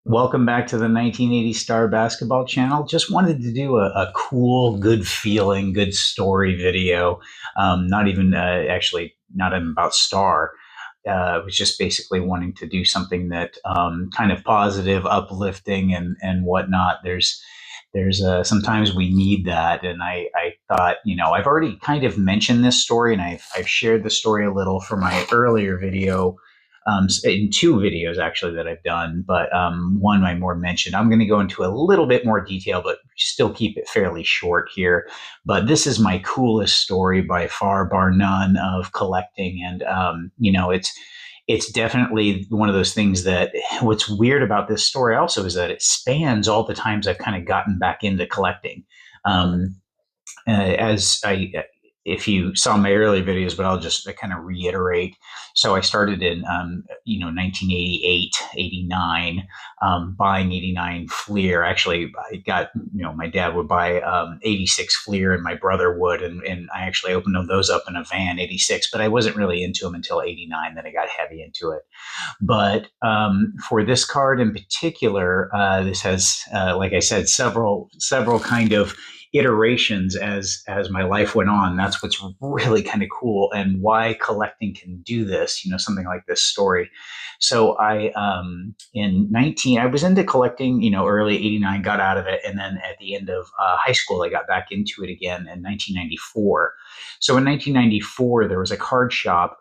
Welcome back to the 1980 Star Basketball Channel. Just wanted to do a cool, good feeling, good story video. Not even actually, not even about Star. I was just basically wanting to do something that kind of positive, uplifting, and whatnot. There's sometimes we need that, and I thought, I've already kind of mentioned this story, and I've shared the story a little for my earlier video, in two videos actually that I've done, but one I more mentioned. I'm going to go into a little bit more detail, but still keep it fairly short here. But this is my coolest story by far, bar none, of collecting, and it's definitely one of those things that what's weird about this story also is that it spans all the times I've kind of gotten back into collecting. Um, as I, if you saw my early videos, but I'll just kind of reiterate. So I started in, 1988, 89, buying 89 Fleer. Actually, I got, my dad would buy 86 Fleer and my brother would. And I actually opened those up in a van, 86, but I wasn't really into them until 89. Then I got heavy into it. But for this card in particular, this has, like I said, several kind of iterations as my life went on. That's what's really kind of cool, and why collecting can do this. Something like this story. So in 19, I was into collecting. Early 89, got out of it, and then at the end of high school, I got back into it again in 1994. So in 1994, there was a card shop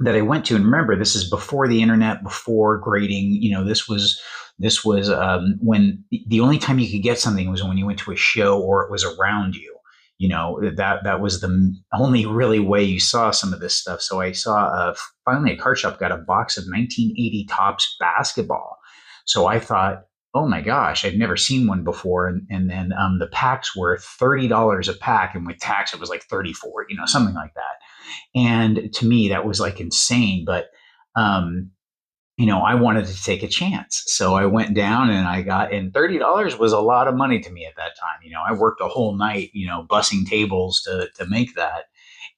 that I went to, and remember, this is before the internet, before grading. This was when the only time you could get something was when you went to a show or it was around you. That was the only really way you saw some of this stuff. So I saw finally a card shop got a box of 1980 Topps basketball. So I thought, oh my gosh, I'd never seen one before. And then the packs were $30 a pack, and with tax it was like 34, something like that. And to me, that was like insane. But, I wanted to take a chance. So I went down and and $30 was a lot of money to me at that time. I worked a whole night, bussing tables to make that.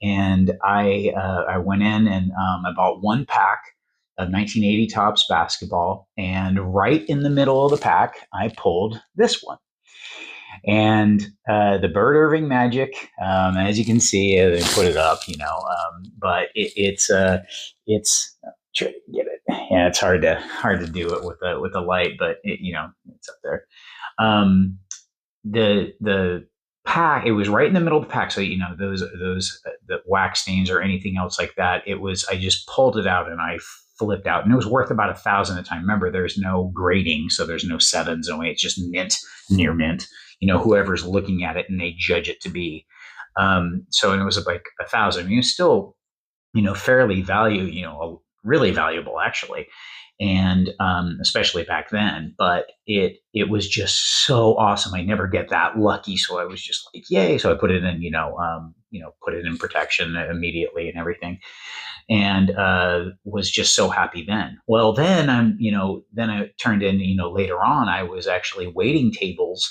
And I went in and I bought one pack of 1980 Topps basketball. And right in the middle of the pack, I pulled this one. And the Bird Erving Magic, as you can see, they put it up, but it's try to get it. Yeah, it's hard to do it with the light, but it's up there. The pack, it was right in the middle of the pack, so those the wax stains or anything else like that. I just pulled it out and I flipped out, and it was worth about 1,000 at the time. Remember, there's no grading, so there's no sevens, no eight. It's just mint, near mint. Whoever's looking at it and they judge it to be. So and it was like 1,000. It's still, fairly really valuable actually, and especially back then. But it was just so awesome. I never get that lucky, so I was just like, yay! So I put it in, put it in protection immediately and everything, and was just so happy then. Well, then I turned in, later on, I was actually waiting tables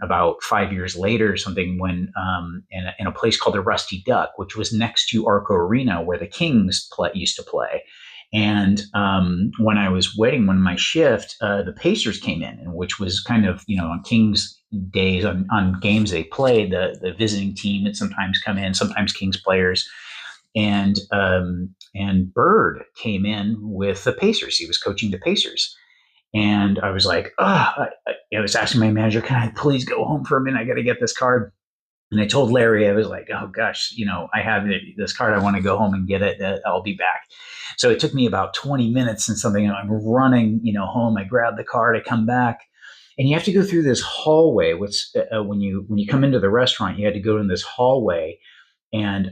about 5 years later or something, when in a place called the Rusty Duck, which was next to Arco Arena where the Kings used to play. And when I was waiting on my shift, the Pacers came in, and which was kind of, on Kings days, on games they played, the visiting team would sometimes come in, sometimes Kings players. And Bird came in with the Pacers. He was coaching the Pacers. And I was like, I was asking my manager, can I please go home for a minute? I got to get this card. And I told Larry, I was like, oh gosh, I have this card. I want to go home and get it. I'll be back. So it took me about 20 minutes and something. And I'm running, home. I grab the card. I come back, and you have to go through this hallway. When you come into the restaurant, you had to go in this hallway, and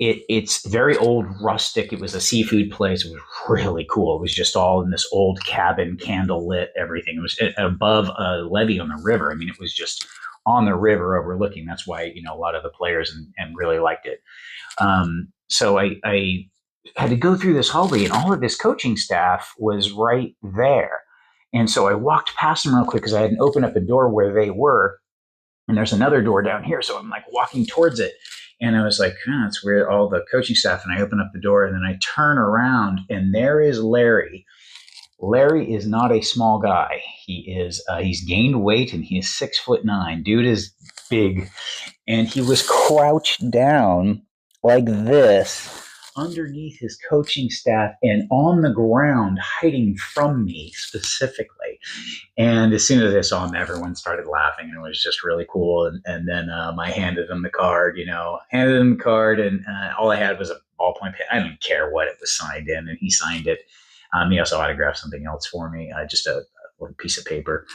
it's very old, rustic. It was a seafood place. It was really cool. It was just all in this old cabin, candle lit, everything. It was above a levee on the river. I mean, it was just on the river overlooking. That's why, a lot of the players and really liked it. So I had to go through this hallway, and all of this coaching staff was right there. And so I walked past them real quick because I hadn't opened up the door where they were. And there's another door down here. So I'm like walking towards it. And I was like, that's weird, all the coaching staff. And I open up the door, and then I turn around, and there is Larry Larry is not a small guy. He's gained weight and he's 6'9". Dude is big, and he was crouched down like this underneath his coaching staff and on the ground, hiding from me specifically. And as soon as I saw him, everyone started laughing, and it was just really cool. And then I handed him the card, and all I had was a ballpoint pen. I didn't care what it was signed in, and he signed it. He also autographed something else for me, just a little piece of paper.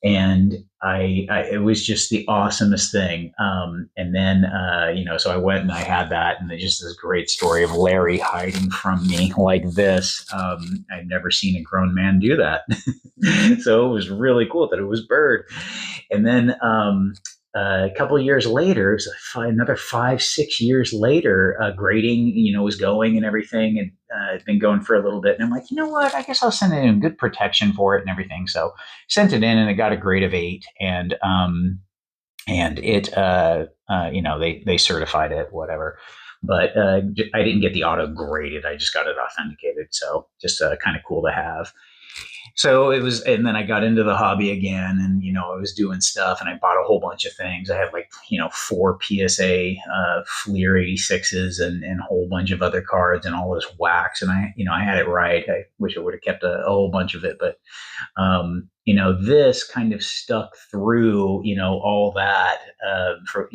And it was just the awesomest thing. And then, so I went and I had that, and just this great story of Larry hiding from me like this. I'd never seen a grown man do that. So it was really cool that it was Bird. And then, a couple of years later, it was another 5, 6 years later, grading, was going and everything, and it's been going for a little bit. And I'm like, you know what? I guess I'll send it in, good protection for it and everything. So sent it in, and it got a grade of 8, and it, they certified it, whatever. But I didn't get the auto graded. I just got it authenticated. So just kind of cool to have. So it was, and then I got into the hobby again, and I was doing stuff, and I bought a whole bunch of things. I had 4 PSA Fleer 86s and a whole bunch of other cards and all this wax, and I had it right. I wish I would have kept a whole bunch of it, but this kind of stuck through all that for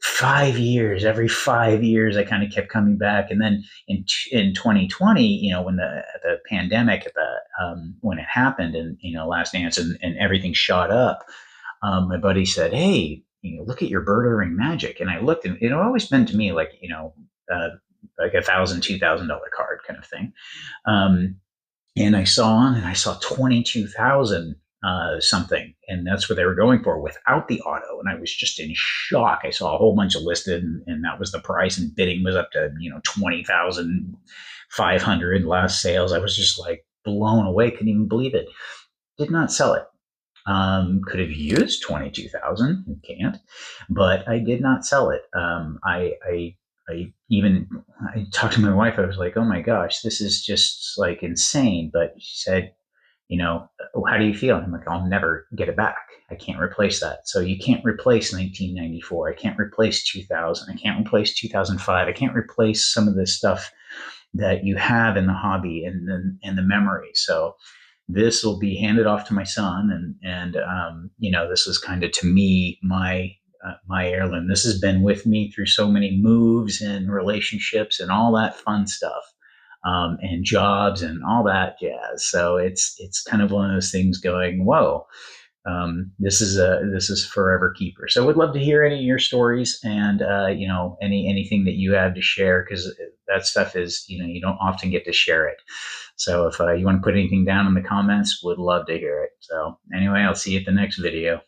5 years. Every 5 years, I kind of kept coming back, and then in 2020, when the pandemic, when it happened, and Last Dance and everything shot up, my buddy said, "Hey, look at your Bird Erving Magic," and I looked, and it always been to me like like $1,000, $2,000 card kind of thing. And I saw 22,000 something, and that's what they were going for without the auto. And I was just in shock. I saw a whole bunch of listed, and that was the price, and bidding was up to 20,500 last sales. I was just like blown away, couldn't even believe it. Did not sell it. Could have used 22,000, can't, but I did not sell it. I talked to my wife. I was like, "Oh my gosh, this is just like insane." But she said, "How do you feel?" I'm like, "I'll never get it back. I can't replace that." So you can't replace 1994. I can't replace 2000. I can't replace 2005. I can't replace some of this stuff that you have in the hobby and the memory. So this will be handed off to my son, and this is kind of, to me, my heirloom. This has been with me through so many moves and relationships and all that fun stuff, and jobs and all that jazz. So it's kind of one of those things going, whoa, this is forever keeper. So would love to hear any of your stories, and anything that you have to share, because that stuff is, you don't often get to share it. So if you want to put anything down in the comments, would love to hear it. So anyway, I'll see you at the next video.